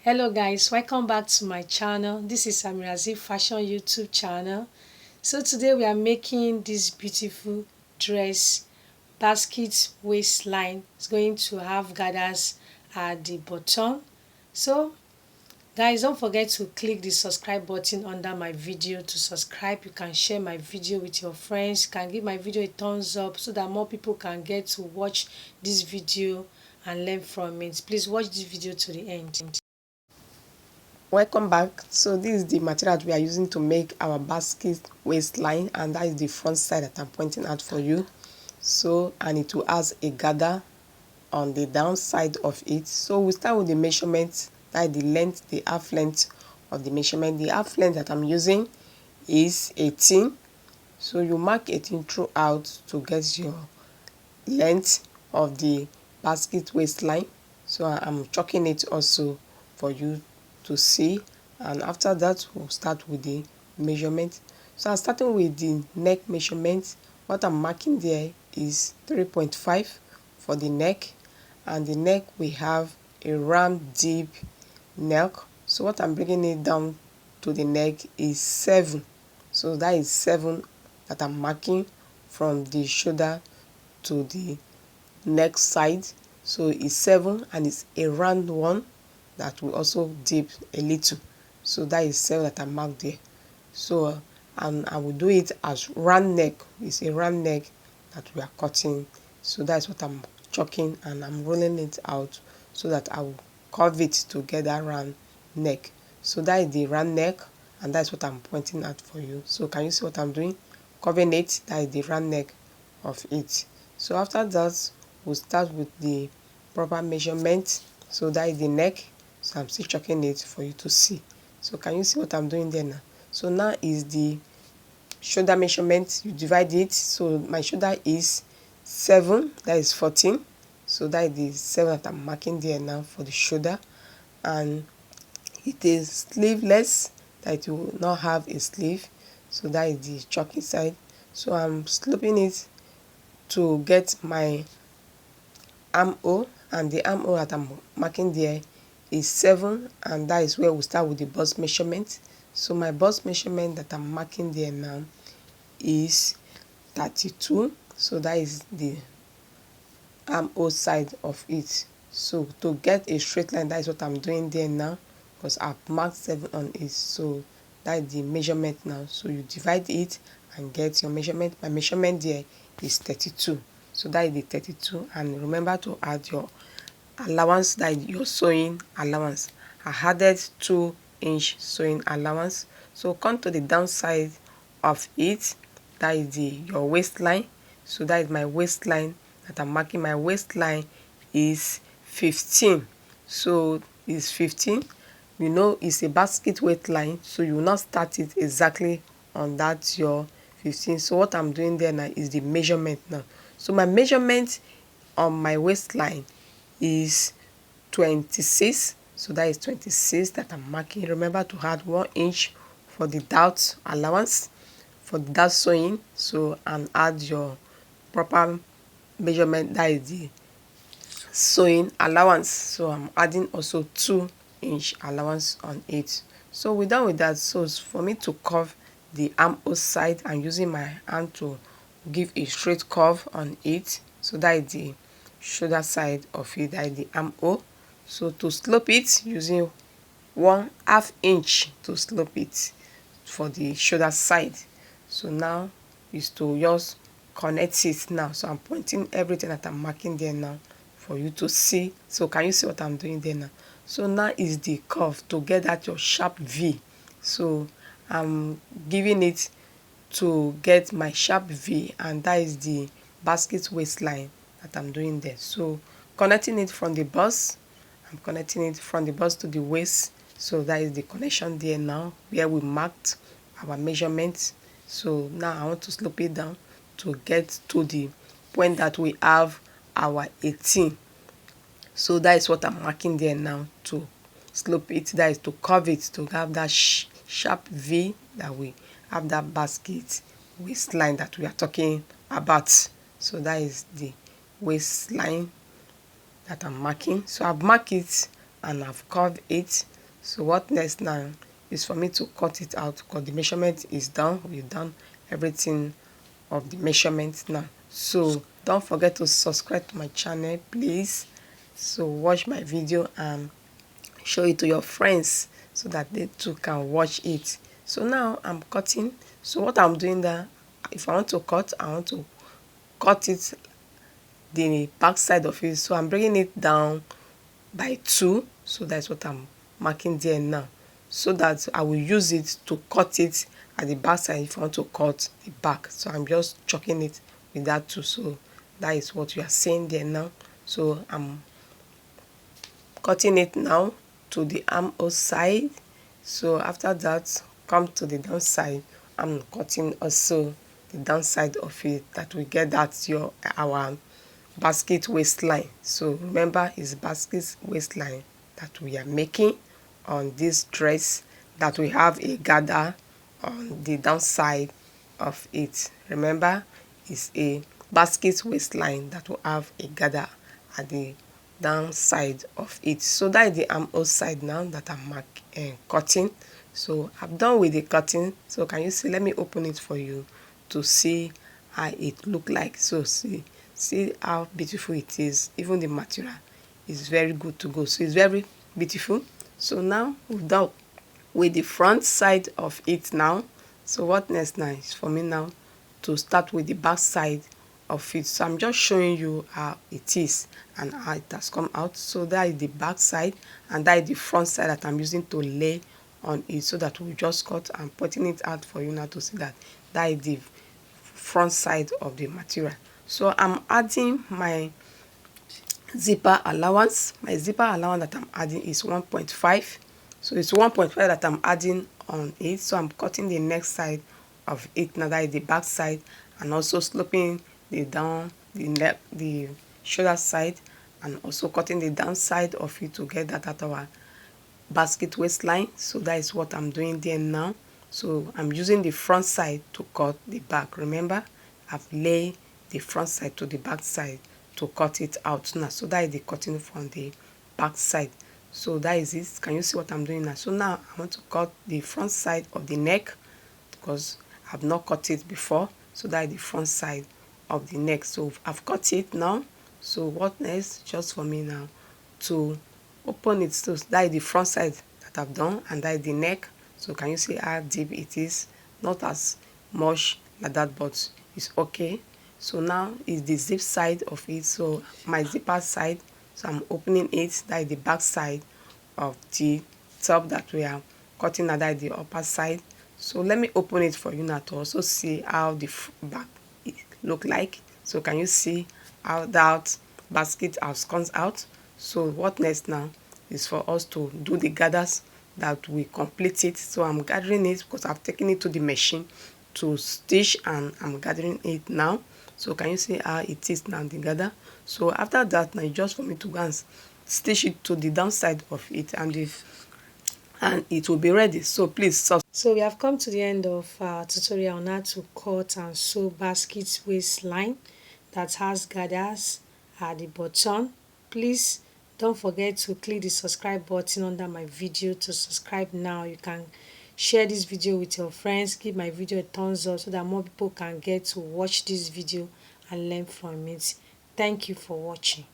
Hello guys, welcome back to my channel. This is Amirazi Fashion YouTube channel. So today we are making this beautiful dress basket waistline. It's going to have gathers at the bottom. So guys, don't forget to click the subscribe button under my video to subscribe. You can share my video with your friends. You can give my video a thumbs up so that more people can get to watch this video and learn from it. Please watch this video to the end. Welcome back. So this is the material that we are using to make our basket waistline, and that is the front side that I'm pointing out for you. So, and it will has a gather on the downside of it. So we start with the measurement, that is the length, the half length of the measurement. The half length that I'm using is 18. So you mark 18 throughout to get your length of the basket waistline. So I'm chalking it also for you to see, and after that we'll start with the measurement. So I'm starting with the neck measurement. What I'm marking there is 3.5 for the neck, and the neck we have a round deep neck. So what I'm bringing it down to the neck is 7. So that is 7 that I'm marking from the shoulder to the neck side. So it's 7, and it's a round one that will also dip a little. So that is 7 that I marked there. So and I will do it as round neck. It's a round neck that we are cutting. So that's what I'm chalking, and I'm rolling it out so that I will curve it to get that round neck. So that is the round neck, and that's what I'm pointing at for you. So can you see what I'm doing? Curving it, that is the round neck of it. So after that, we'll start with the proper measurement. So that is the neck. So I'm still chalking it for you to see. So can you see what I'm doing there now? So now is the shoulder measurement. You divide it. So my shoulder is 7, that is 14. So that is the 7 that I'm marking there now for the shoulder. And it is sleeveless, that it will not have a sleeve. So that is the chalking side. So I'm sloping it to get my armhole, and the armhole that I'm marking there is 7, and that is where we start with the bust measurement. So my bust measurement that I'm marking there now is 32. So that is the armhole side of it. So to get a straight line, that is what I'm doing there now, because I've marked 7 on it. So that is the measurement now. So you divide it and get your measurement. My measurement there is 32. So that is the 32, and remember to add your allowance, that is your sewing allowance. I added 2-inch sewing allowance. So come to the downside of it, that is your waistline. So that is my waistline that I'm marking. My waistline is 15. So it's 15. You know it's a basket waistline, so you will not start it exactly on that your 15. So what I'm doing there now is the measurement now. So my measurement on my waistline is 26. So that is 26 that I'm marking. Remember to add 1 inch for the dart allowance, for the dart sewing. So and add your proper measurement, that is the sewing allowance. So I'm adding also 2-inch allowance on it. So we're done with that. So for me to curve the armhole side, I'm using my hand to give a straight curve on it. So that is the shoulder side of it, that is the armhole. So to slope it, using 1/2 inch to slope it for the shoulder side. So now is to just connect it now. So I'm pointing everything that I'm marking there now for you to see. So can you see what I'm doing there now? So now is the curve to get that your sharp V. So I'm giving it to get my sharp V, and that is the basket waistline that I'm doing there. So connecting it from the bust, I'm connecting it from the bust to the waist. So that is the connection there now where we marked our measurements. So now I want to slope it down to get to the point that we have our 18. So that is what I'm marking there now, to slope it, that is to curve it, to have that sharp V, that we have that basket waistline that we are talking about. So that is the waistline that I'm marking. So I've marked it and I've curved it. So what next now is for me to cut it out, because the measurement is done. We've done everything of the measurement now. So don't forget to subscribe to my channel, please. So watch my video and show it to your friends so that they too can watch it. So now I'm cutting. So what I'm doing there, if I want to cut, I want to cut it the back side of it. So I'm bringing it down by 2. So that's what I'm marking there now, so that I will use it to cut it at the back side if I want to cut the back. So I'm just chalking it with that too. So that is what you are seeing there now. So I'm cutting it now to the armhole side. So after that, come to the downside. I'm cutting also the downside of it, that we get that our basket waistline. So remember, it's basket waistline that we are making on this dress, that we have a gather on the downside of it. Remember, it's a basket waistline that will have a gather at the downside of it. So that is the armhole side now that I'm cutting. So I'm done with the cutting. So can you see? Let me open it for you to see how it look like. So see how beautiful it is. Even the material is very good to go. So it's very beautiful. So now we've done with the front side of it now. So what next now is for me now to start with the back side of it. So I'm just showing you how it is and how it has come out. So that is the back side, and that is the front side that I'm using to lay on it, so that we just cut and putting it out for you now to see that that is the front side of the material. So I'm adding my zipper allowance. My zipper allowance that I'm adding is 1.5. So it's 1.5 that I'm adding on it. So I'm cutting the next side of it now, that is the back side, and also sloping the down the neck, the shoulder side, and also cutting the downside of it to get that at our basket waistline. So that is what I'm doing there now. So I'm using the front side to cut the back. Remember, I've laid the front side to the back side to cut it out now. So that is the cutting from the back side. So that is it. Can you see what I'm doing now? So now I want to cut the front side of the neck, because I've not cut it before. So that is the front side of the neck. So I've cut it now. So what next? Just for me now to open it. So that is the front side that I've done, and that is the neck. So can you see how deep it is? Not as much like that, but it's okay. So now is the zip side of it. So my zipper side, so I'm opening it. That is the back side of the top that we are cutting, and that is the upper side. So let me open it for you now to also see how the back it look like. So can you see how that basket has comes out? So what next now is for us to do the gathers that we complete it. So I'm gathering it because I've taken it to the machine to stitch, and I'm gathering it now. So can you see how it is now, the gather? So after that now, it's just for me to go and stitch it to the downside of it, and it will be ready. So please So we have come to the end of our tutorial on how to cut and sew basket waistline that has gathers at the bottom. Please don't forget to click the subscribe button under my video to subscribe now. You can share this video with your friends, give my video a thumbs up so that more people can get to watch this video and learn from it. Thank you for watching.